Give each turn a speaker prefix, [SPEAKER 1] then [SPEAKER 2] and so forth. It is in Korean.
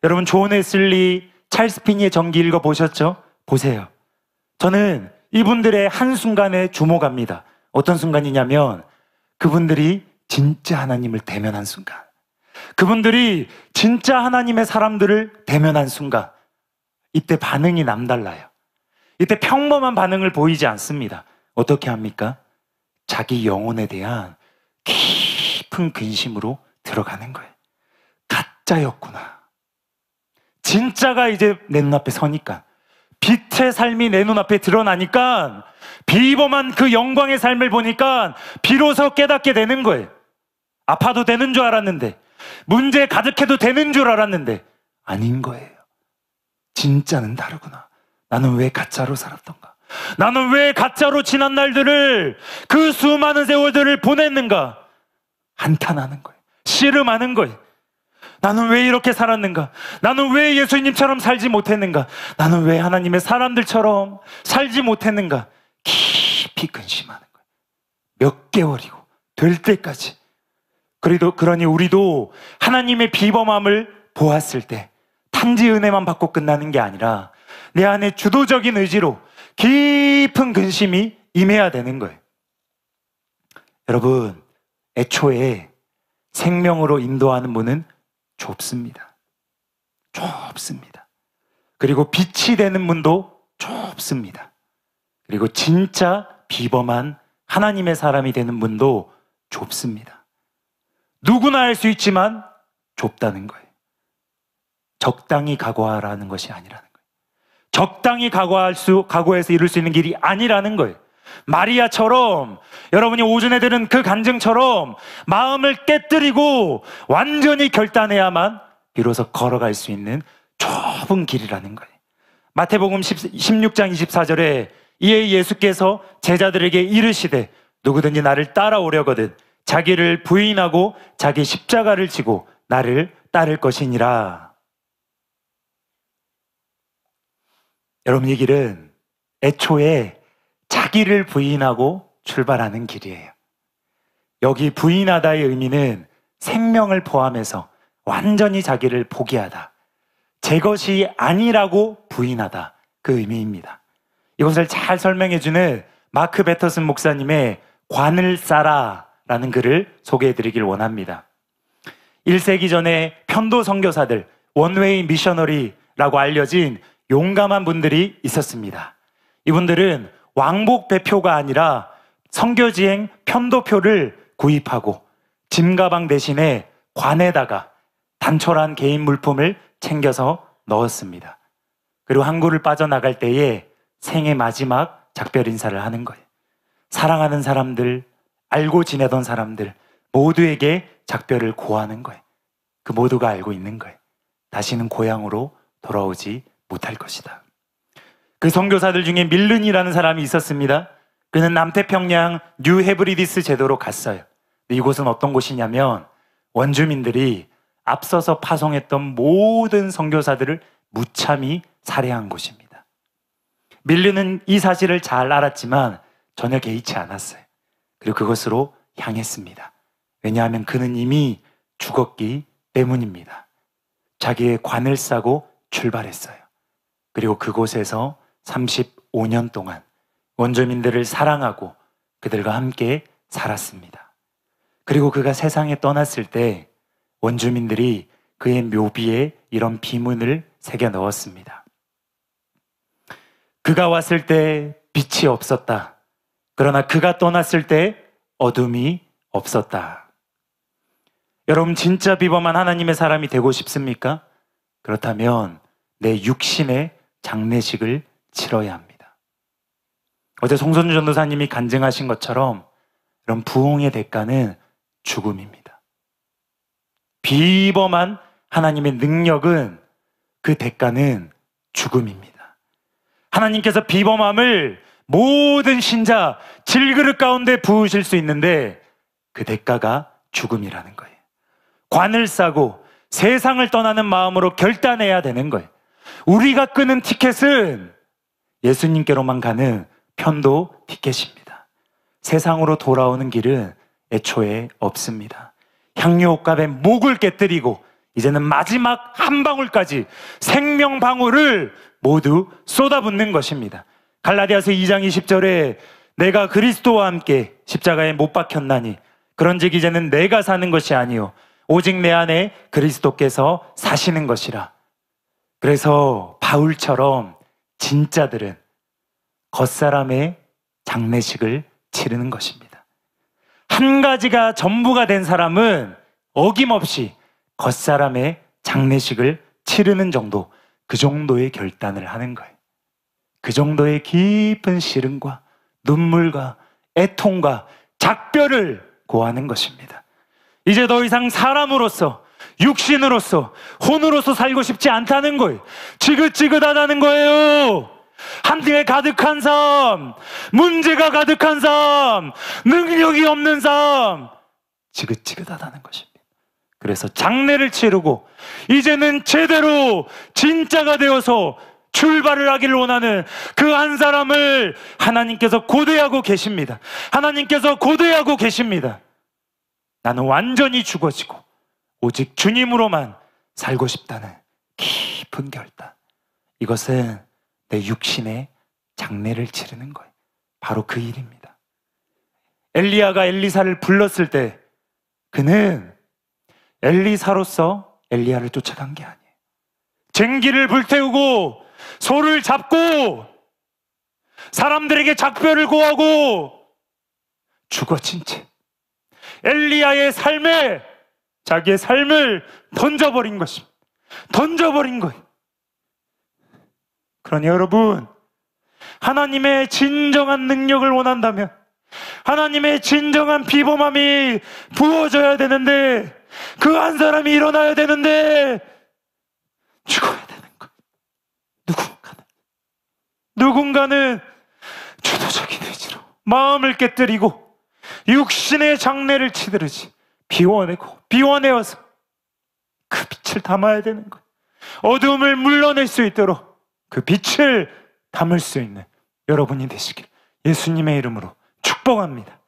[SPEAKER 1] 여러분 존 웨슬리, 찰스 피니의 전기 읽어보셨죠? 보세요. 저는 이분들의 한순간에 주목합니다. 어떤 순간이냐면 그분들이 진짜 하나님을 대면한 순간, 그분들이 진짜 하나님의 사람들을 대면한 순간, 이때 반응이 남달라요. 이때 평범한 반응을 보이지 않습니다. 어떻게 합니까? 자기 영혼에 대한 깊은 근심으로 들어가는 거예요. 가짜였구나. 진짜가 이제 내 눈앞에 서니까, 빛의 삶이 내 눈앞에 드러나니까, 비범한 그 영광의 삶을 보니까 비로소 깨닫게 되는 거예요. 아파도 되는 줄 알았는데, 문제 가득해도 되는 줄 알았는데 아닌 거예요. 진짜는 다르구나. 나는 왜 가짜로 살았던가? 나는 왜 가짜로 지난 날들을, 그 수많은 세월들을 보냈는가? 한탄하는 거예요. 씨름하는 거예요. 나는 왜 이렇게 살았는가? 나는 왜 예수님처럼 살지 못했는가? 나는 왜 하나님의 사람들처럼 살지 못했는가? 깊이 근심하는 거예요. 몇 개월이고 될 때까지. 그러니 우리도 하나님의 비범함을 보았을 때 탄지 은혜만 받고 끝나는 게 아니라 내 안에 주도적인 의지로 깊은 근심이 임해야 되는 거예요. 여러분, 애초에 생명으로 인도하는 문은 좁습니다. 좁습니다. 그리고 빛이 되는 문도 좁습니다. 그리고 진짜 비범한 하나님의 사람이 되는 문도 좁습니다. 누구나 할 수 있지만 좁다는 거예요. 적당히 각오하라는 것이 아니라는 거예요. 적당히 각오해서 이룰 수 있는 길이 아니라는 거예요. 마리아처럼, 여러분이 오전에 들은 그 간증처럼 마음을 깨뜨리고 완전히 결단해야만 비로소 걸어갈 수 있는 좁은 길이라는 거예요. 마태복음 16장 24절에 이에 예수께서 제자들에게 이르시되 누구든지 나를 따라오려거든 자기를 부인하고 자기 십자가를 지고 나를 따를 것이니라. 여러분, 이 길은 애초에 자기를 부인하고 출발하는 길이에요. 여기 부인하다의 의미는 생명을 포함해서 완전히 자기를 포기하다, 제 것이 아니라고 부인하다, 그 의미입니다. 이것을 잘 설명해주는 마크 베터슨 목사님의 관을 쌓아라는 글을 소개해드리길 원합니다. 1세기 전에 편도 선교사들, 원웨이 미셔너리라고 알려진 용감한 분들이 있었습니다. 이분들은 왕복 배표가 아니라 선교지행 편도표를 구입하고 짐가방 대신에 관에다가 단촐한 개인 물품을 챙겨서 넣었습니다. 그리고 항구를 빠져나갈 때에 생애 마지막 작별 인사를 하는 거예요. 사랑하는 사람들, 알고 지내던 사람들 모두에게 작별을 고하는 거예요. 그 모두가 알고 있는 거예요. 다시는 고향으로 돌아오지 못할 것이다. 그 선교사들 중에 밀른이라는 사람이 있었습니다. 그는 남태평양 뉴 헤브리디스 제도로 갔어요. 이곳은 어떤 곳이냐면 원주민들이 앞서서 파송했던 모든 선교사들을 무참히 살해한 곳입니다. 밀른은 이 사실을 잘 알았지만 전혀 개의치 않았어요. 그리고 그것으로 향했습니다. 왜냐하면 그는 이미 죽었기 때문입니다. 자기의 관을 싸고 출발했어요. 그리고 그곳에서 35년 동안 원주민들을 사랑하고 그들과 함께 살았습니다. 그리고 그가 세상에 떠났을 때 원주민들이 그의 묘비에 이런 비문을 새겨 넣었습니다. 그가 왔을 때 빛이 없었다. 그러나 그가 떠났을 때 어둠이 없었다. 여러분, 진짜 비범한 하나님의 사람이 되고 싶습니까? 그렇다면 내 육신의 장례식을 치러야 합니다. 어제 송선주 전도사님이 간증하신 것처럼 이런 부흥의 대가는 죽음입니다. 비범한 하나님의 능력은, 그 대가는 죽음입니다. 하나님께서 비범함을 모든 신자 질그릇 가운데 부으실 수 있는데 그 대가가 죽음이라는 거예요. 관을 싸고 세상을 떠나는 마음으로 결단해야 되는 거예요. 우리가 끄는 티켓은 예수님께로만 가는 편도 티켓입니다. 세상으로 돌아오는 길은 애초에 없습니다. 향유 옷값에 목을 깨뜨리고 이제는 마지막 한 방울까지 생명 방울을 모두 쏟아붓는 것입니다. 갈라디아서 2장 20절에 내가 그리스도와 함께 십자가에 못 박혔나니 그런즉 이제는 내가 사는 것이 아니요 오직 내 안에 그리스도께서 사시는 것이라. 그래서 바울처럼 진짜들은 겉사람의 장례식을 치르는 것입니다. 한 가지가 전부가 된 사람은 어김없이 겉사람의 장례식을 치르는 정도, 그 정도의 결단을 하는 거예요. 그 정도의 깊은 시름과 눈물과 애통과 작별을 고하는 것입니다. 이제 더 이상 사람으로서, 육신으로서, 혼으로서 살고 싶지 않다는 거예요. 지긋지긋하다는 거예요. 한등에 가득한 삶, 문제가 가득한 삶, 능력이 없는 삶, 지긋지긋하다는 것입니다. 그래서 장례를 치르고 이제는 제대로 진짜가 되어서 출발을 하기를 원하는 그 한 사람을 하나님께서 고대하고 계십니다. 하나님께서 고대하고 계십니다. 나는 완전히 죽어지고 오직 주님으로만 살고 싶다는 깊은 결단. 이것은 내 육신의 장례를 치르는 거예요. 바로 그 일입니다. 엘리야가 엘리사를 불렀을 때 그는 엘리사로서 엘리야를 쫓아간 게 아니에요. 쟁기를 불태우고 소를 잡고 사람들에게 작별을 고하고 죽어진 채 엘리야의 삶에 자기의 삶을 던져버린 것입니다. 던져버린 거예요. 그러니 여러분, 하나님의 진정한 능력을 원한다면 하나님의 진정한 비범함이 부어져야 되는데 그 한 사람이 일어나야 되는데 죽어야 되는 거예요. 누군가는 주도적인 의지로 마음을 깨뜨리고 육신의 장례를 치르지 비워내어서 그 빛을 담아야 되는 거예요. 어두움을 물러낼 수 있도록 그 빛을 담을 수 있는 여러분이 되시길 예수님의 이름으로 축복합니다.